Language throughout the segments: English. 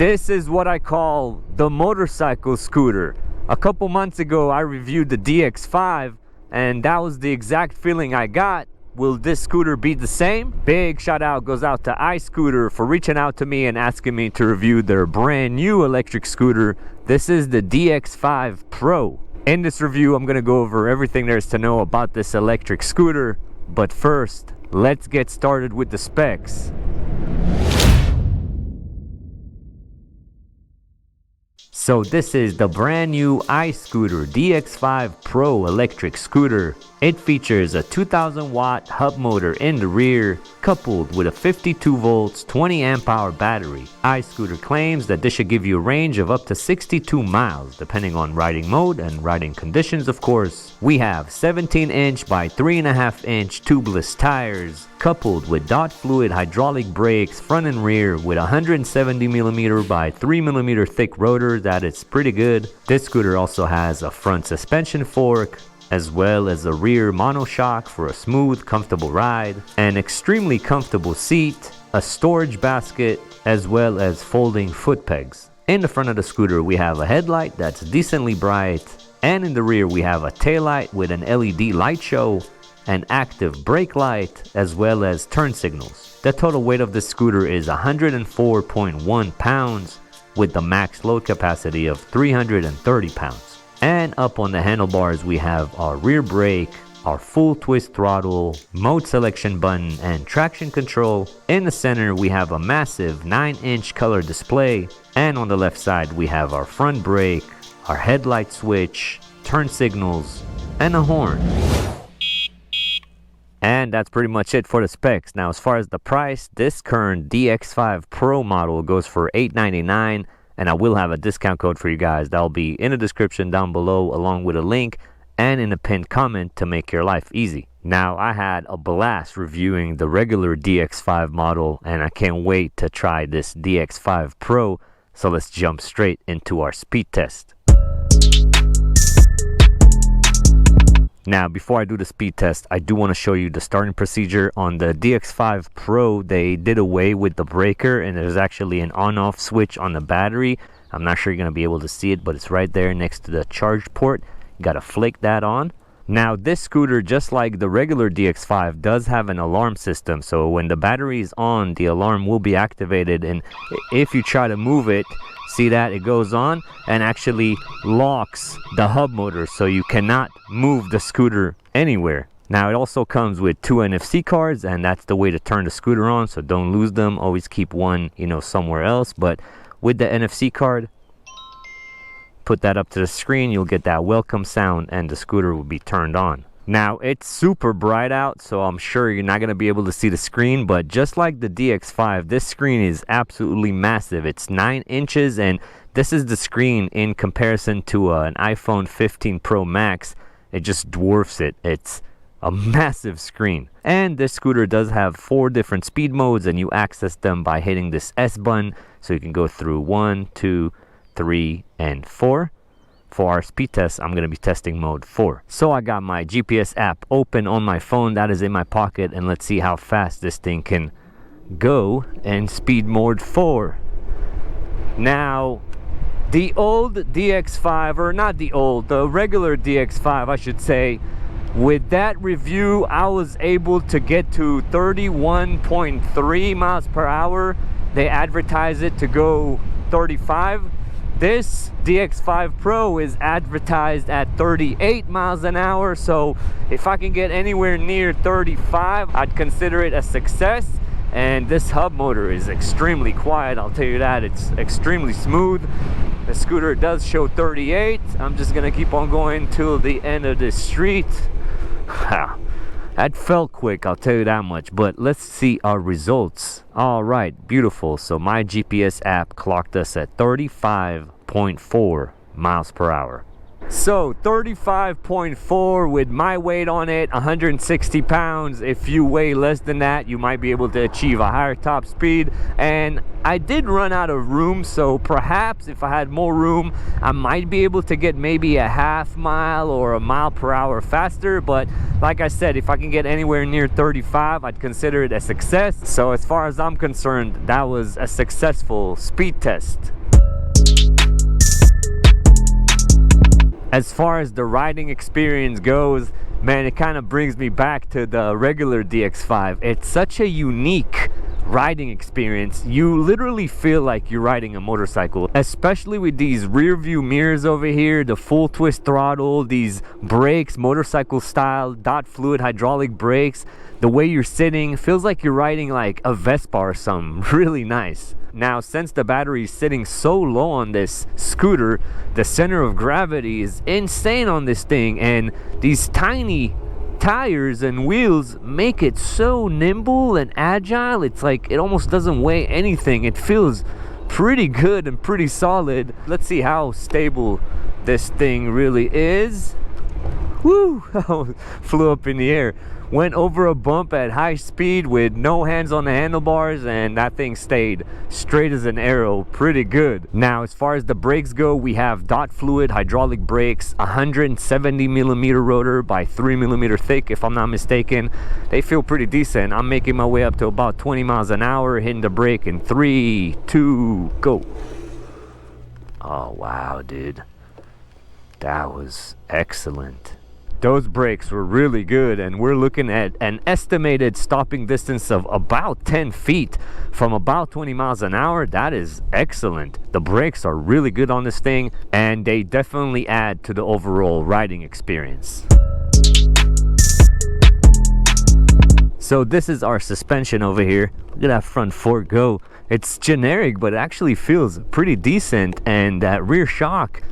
This is what I call the motorcycle scooter. A couple months ago, I reviewed the DX5, and that was the exact feeling I got. Will this scooter be the same? Big shout out goes out to iScooter for reaching out to me and asking me to review their brand new electric scooter. This is the DX5 PRO. In this review, I'm gonna go over everything there is to know about this electric scooter. But first, let's get started with the specs. So this is the brand new iScooter DX5 PRO electric scooter. It features a 2000 watt hub motor in the rear, coupled with a 52 volts 20 amp hour battery. iScooter claims that this should give you a range of up to 62 miles, depending on riding mode and riding conditions, of course. We have 17-inch by 3.5-inch tubeless tires, coupled with dot fluid hydraulic brakes front and rear with 170mm by 3mm thick rotor. That is pretty good. This scooter also has a front suspension fork, as well as a rear monoshock for a smooth, comfortable ride, an extremely comfortable seat, a storage basket, as well as folding foot pegs. In the front of the scooter, we have a headlight that's decently bright, and in the rear we have a taillight with an LED light show, an active brake light, as well as turn signals. The total weight of this scooter is 104.1 pounds with the max load capacity of 330 pounds. And up on the handlebars we have our rear brake, our full twist throttle, mode selection button, and traction control. In the center we have a massive 9-inch color display, and on the left side we have our front brake, our headlight switch, turn signals, and a horn. And that's pretty much it for the specs. Now, as far as the price, this current DX5 PRO model goes for $899, and I will have a discount code for you guys. That'll be in the description down below, along with a link and in a pinned comment to make your life easy. Now, I had a blast reviewing the regular DX5 model, and I can't wait to try this DX5 PRO. So let's jump straight into our speed test. Now, before I do the speed test, I do want to show you the starting procedure. On the DX5 PRO, they did away with the breaker, and there's actually an on-off switch on the battery. I'm not sure you're going to be able to see it, but it's right there next to the charge port. You got to flick that on. Now, this scooter, just like the regular DX5, does have an alarm system. So when the battery is on, the alarm will be activated, and if you try to move it, see that it goes on and actually locks the hub motor, so you cannot move the scooter anywhere. Now, it also comes with 2 NFC cards, and that's the way to turn the scooter on, so don't lose them. Always keep one, somewhere else. But with the NFC card, put that up to the screen, you'll get that welcome sound, and the scooter will be turned on. Now, it's super bright out, so I'm sure you're not going to be able to see the screen, but just like the DX5, this screen is absolutely massive. It's 9 inches, and this is the screen in comparison to an iPhone 15 Pro Max. It just dwarfs it. It's a massive screen. And this scooter does have 4 different speed modes, and you access them by hitting this S button, so you can go through 1, 2, 3, and 4. For our speed test, I'm going to be testing mode 4. So I got my GPS app open on my phone. That is in my pocket, and let's see how fast this thing can go in speed mode 4. Now, the old DX5, or not the old, the regular DX5, I should say, with that review, I was able to get to 31.3 miles per hour. They advertise it to go 35. This DX5 PRO is advertised at 38 miles an hour, so if I can get anywhere near 35, I'd consider it a success. And this hub motor is extremely quiet, I'll tell you that. It's extremely smooth. The scooter does show 38. I'm just gonna keep on going till the end of this street. That felt quick, I'll tell you that much. But let's see our results. All right, beautiful. So my GPS app clocked us at 35.4 miles per hour. So 35.4 with my weight on it, 160 pounds. If you weigh less than that, you might be able to achieve a higher top speed. And I did run out of room, so perhaps if I had more room, I might be able to get maybe a half mile or a mile per hour faster. But like I said, if I can get anywhere near 35, I'd consider it a success. So as far as I'm concerned, that was a successful speed test. As far as the riding experience goes, man, it kind of brings me back to the regular DX5. It's such a unique riding experience. You literally feel like you're riding a motorcycle, especially with these rear view mirrors over here, the full twist throttle, these brakes, motorcycle style, dot fluid hydraulic brakes. The way you're sitting feels like you're riding like a Vespa or something. Really nice. Now, since the battery is sitting so low on this scooter, the center of gravity is insane on this thing, and these tiny tires and wheels make it so nimble and agile. It's like it almost doesn't weigh anything. It feels pretty good and pretty solid. Let's see how stable this thing really is. Woo! Flew up in the air. Went over a bump at high speed with no hands on the handlebars, and that thing stayed straight as an arrow. Pretty good. Now, as far as the brakes go, we have dot fluid hydraulic brakes, 170 millimeter rotor by 3 millimeter thick, if I'm not mistaken. They feel pretty decent. I'm making my way up to about 20 miles an hour, hitting the brake in 3, 2, go. Oh, wow, dude. That was excellent. Those brakes were really good, and we're looking at an estimated stopping distance of about 10 feet from about 20 miles an hour. That is excellent. The brakes are really good on this thing, and they definitely add to the overall riding experience. So this is our suspension over here. Look at that front fork go. It's generic, but it actually feels pretty decent, and that rear shock,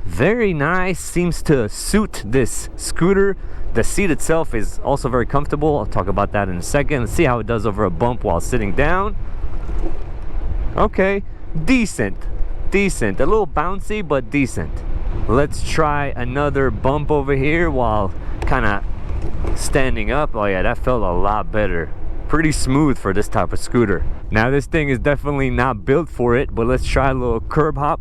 very nice, seems to suit this scooter. The seat itself is also very comfortable. I'll talk about that in a second. Let's see how it does over a bump while sitting down. Okay, decent, a little bouncy, but decent. Let's try another bump over here while kind of standing up. Oh yeah, that felt a lot better. Pretty smooth for this type of scooter. Now this thing is definitely not built for it, but let's try a little curb hop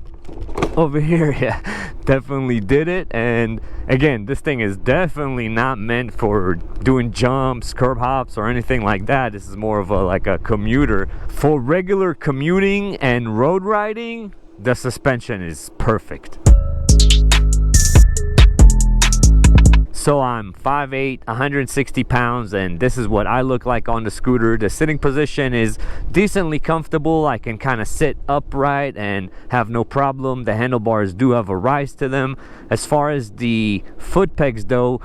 over here. Yeah, definitely did it. And again, this thing is definitely not meant for doing jumps, curb hops, or anything like that. This is more of a commuter. For regular commuting and road riding, the suspension is perfect. So I'm 5'8", 160 pounds, and this is what I look like on the scooter. The sitting position is decently comfortable. I can kind of sit upright and have no problem. The handlebars do have a rise to them. As far as the foot pegs though,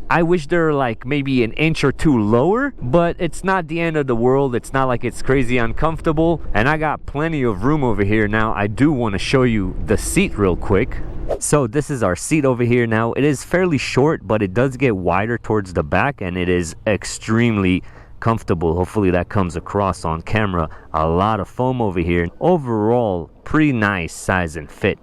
I wish they're like maybe an inch or two lower, but it's not the end of the world. It's not like it's crazy uncomfortable, and I got plenty of room over here. Now I do want to show you the seat real quick. So this is our seat over here. Now it is fairly short, but it does get wider towards the back, and it is extremely comfortable. Hopefully that comes across on camera. A lot of foam over here. Overall, pretty nice size and fit.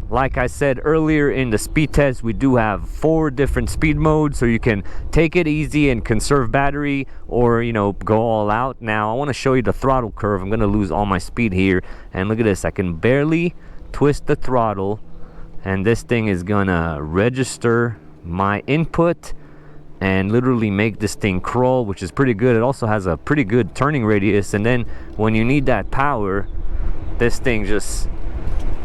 Like I said earlier in the speed test, we do have 4 different speed modes, so you can take it easy and conserve battery, or go all out. Now I want to show you the throttle curve. I'm going to lose all my speed here, and look at this. I can barely twist the throttle, and this thing is gonna register my input and literally make this thing crawl, which is pretty good. It also has a pretty good turning radius, and then when you need that power, this thing just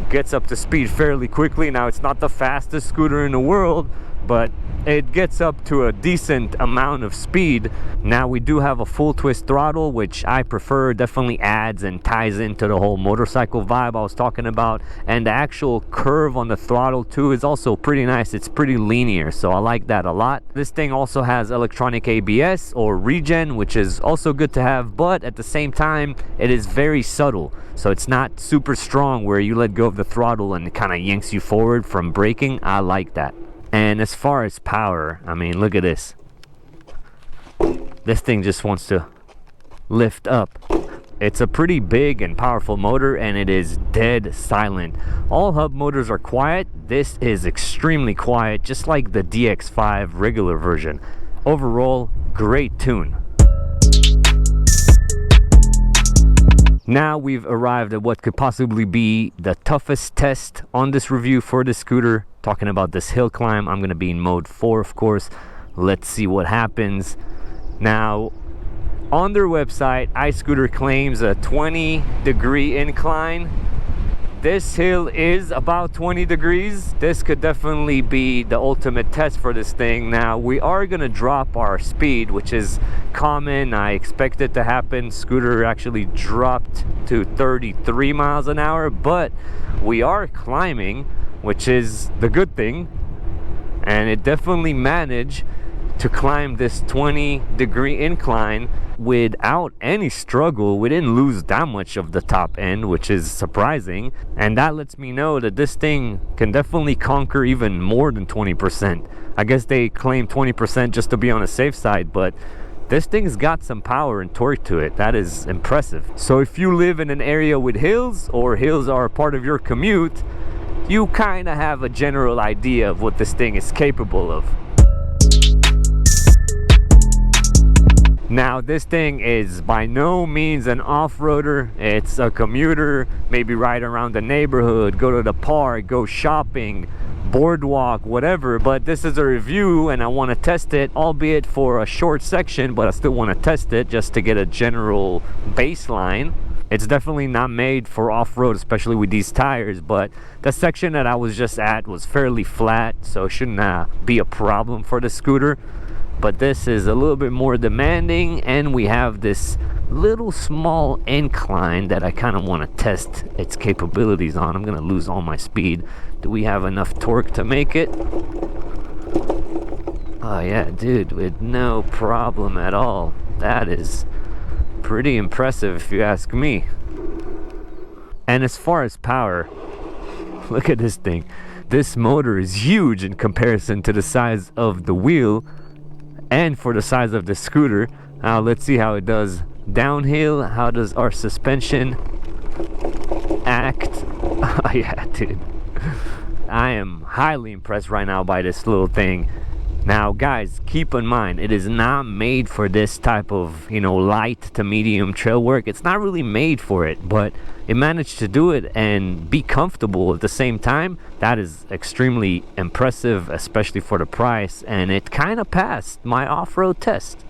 gets up to speed fairly quickly. Now it's not the fastest scooter in the world, but it gets up to a decent amount of speed. Now we do have a full twist throttle, which I prefer. Definitely adds and ties into the whole motorcycle vibe I was talking about, and the actual curve on the throttle too is also pretty nice. It's pretty linear, so I like that a lot. This thing also has electronic ABS or regen, which is also good to have, but at the same time it is very subtle, so it's not super strong where you let go of the throttle and it kind of yanks you forward from braking. I like that. And as far as power, I mean, look at this. This thing just wants to lift up It's a pretty big and powerful motor, and it is dead silent. All hub motors are quiet. This is extremely quiet, just like the DX5 regular version. Overall, great tune. Now we've arrived at what could possibly be the toughest test on this review for this scooter. Talking about this hill climb, I'm going to be in mode 4, of course. Let's see what happens. Now, on their website, iScooter claims a 20-degree incline. This hill is about 20 degrees. This could definitely be the ultimate test for this thing. Now, we are going to drop our speed, which is common. I expect it to happen. Scooter actually dropped to 33 miles an hour, but we are climbing, which is the good thing. And it definitely managed to climb this 20-degree incline without any struggle. We didn't lose that much of the top end, which is surprising, and that lets me know that this thing can definitely conquer even more than 20%. I guess they claim 20% just to be on the safe side, but this thing's got some power and torque to it. That is impressive. So if you live in an area with hills, or hills are a part of your commute, you kind of have a general idea of what this thing is capable of. Now, this thing is by no means an off-roader. It's a commuter, maybe ride around the neighborhood, go to the park, go shopping, boardwalk, whatever. But this is a review and I want to test it, albeit for a short section, but I still want to test it just to get a general baseline. It's definitely not made for off-road, especially with these tires, but the section that I was just at was fairly flat, so it shouldn't be a problem for the scooter. But this is a little bit more demanding, and we have this little small incline that I kind of want to test its capabilities on. I'm going to lose all my speed. Do we have enough torque to make it? Oh yeah, dude, with no problem at all. That is pretty impressive if you ask me. And as far as power, look at this thing. This motor is huge in comparison to the size of the wheel and for the size of the scooter. Now let's see how it does downhill. How does our suspension act? Oh yeah, dude, I am highly impressed right now by this little thing. Now guys, keep in mind, it is not made for this type of, light to medium trail work. It's not really made for it, but it managed to do it and be comfortable at the same time. That is extremely impressive, especially for the price, and it kind of passed my off-road test.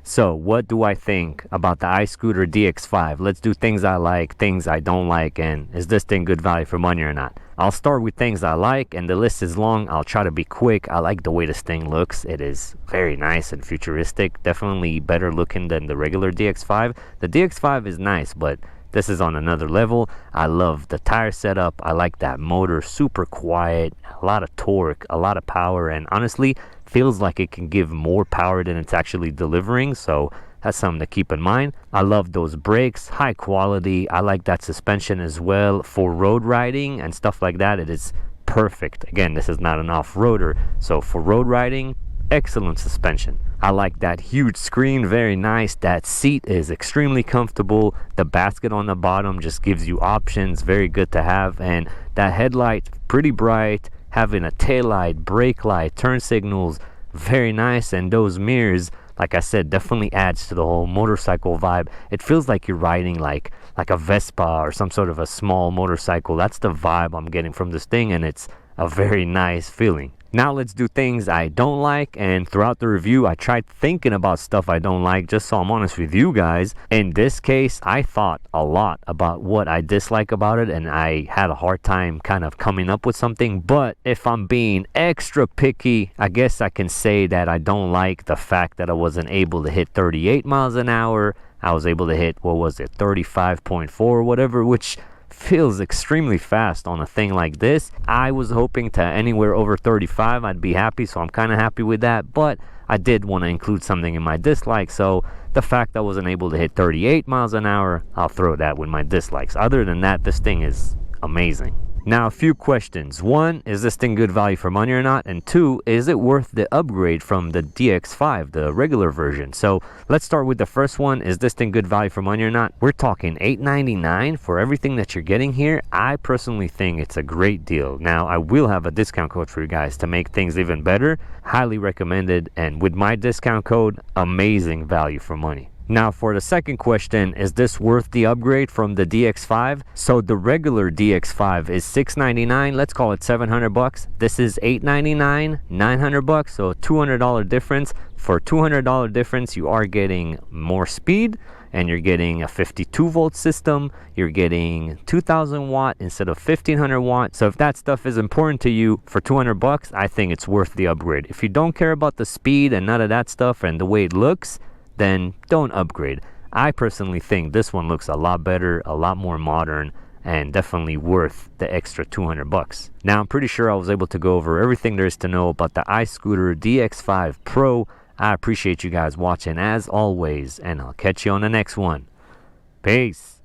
So what do I think about the iScooter DX5? Let's do things I like, things I don't like, and is this thing good value for money or not? I'll start with things I like, and the list is long. I'll try to be quick. I like the way this thing looks. It is very nice and futuristic. Definitely better looking than the regular DX5. The DX5 is nice, but this is on another level. I love the tire setup. I like that motor, super quiet, a lot of torque, a lot of power, and honestly, feels like it can give more power than it's actually delivering. So that's something to keep in mind. I love those brakes, high quality. I like that suspension as well for road riding and stuff like that. It is perfect. Again, this is not an off-roader, so for road riding, excellent suspension. I like that huge screen, very nice. That seat is extremely comfortable. The basket on the bottom just gives you options, very good to have. And that headlight, pretty bright, having a tail light, brake light, turn signals, very nice. And those mirrors, like I said, definitely adds to the whole motorcycle vibe. It feels like you're riding like a Vespa or some sort of a small motorcycle. That's the vibe I'm getting from this thing, and it's a very nice feeling. Now let's do things I don't like, and throughout the review I tried thinking about stuff I don't like, just so I'm honest with you guys. In this case, I thought a lot about what I dislike about it, and I had a hard time kind of coming up with something. But if I'm being extra picky, I guess I can say that I don't like the fact that I wasn't able to hit 38 miles an hour. I was able to hit, 35.4 or whatever, which feels extremely fast on a thing like this. I was hoping to anywhere over 35 I'd be happy, so I'm kind of happy with that. But I did want to include something in my dislike, so the fact I wasn't able to hit 38 miles an hour, I'll throw that with my dislikes. Other than that, this thing is amazing. Now, a few questions. One, is this thing good value for money or not? And two, is it worth the upgrade from the DX5, the regular version? So let's start with the first one. Is this thing good value for money or not? We're talking $899 for everything that you're getting here. I personally think it's a great deal. Now, I will have a discount code for you guys to make things even better. Highly recommended. And with my discount code, amazing value for money. Now, for the second question, is this worth the upgrade from the DX5? So the regular DX5 is $699. Let's call it $700. This is $899, $900. So $200 difference. For $200 difference, you are getting more speed, and you're getting a 52 volt system. You're getting 2000 watt instead of 1500 watt. So if that stuff is important to you, for $200, I think it's worth the upgrade. If you don't care about the speed and none of that stuff and the way it looks, then don't upgrade. I personally think this one looks a lot better, a lot more modern, and definitely worth the extra $200. Now, I'm pretty sure I was able to go over everything there is to know about the iScooter DX5 Pro. I appreciate you guys watching as always, and I'll catch you on the next one. Peace.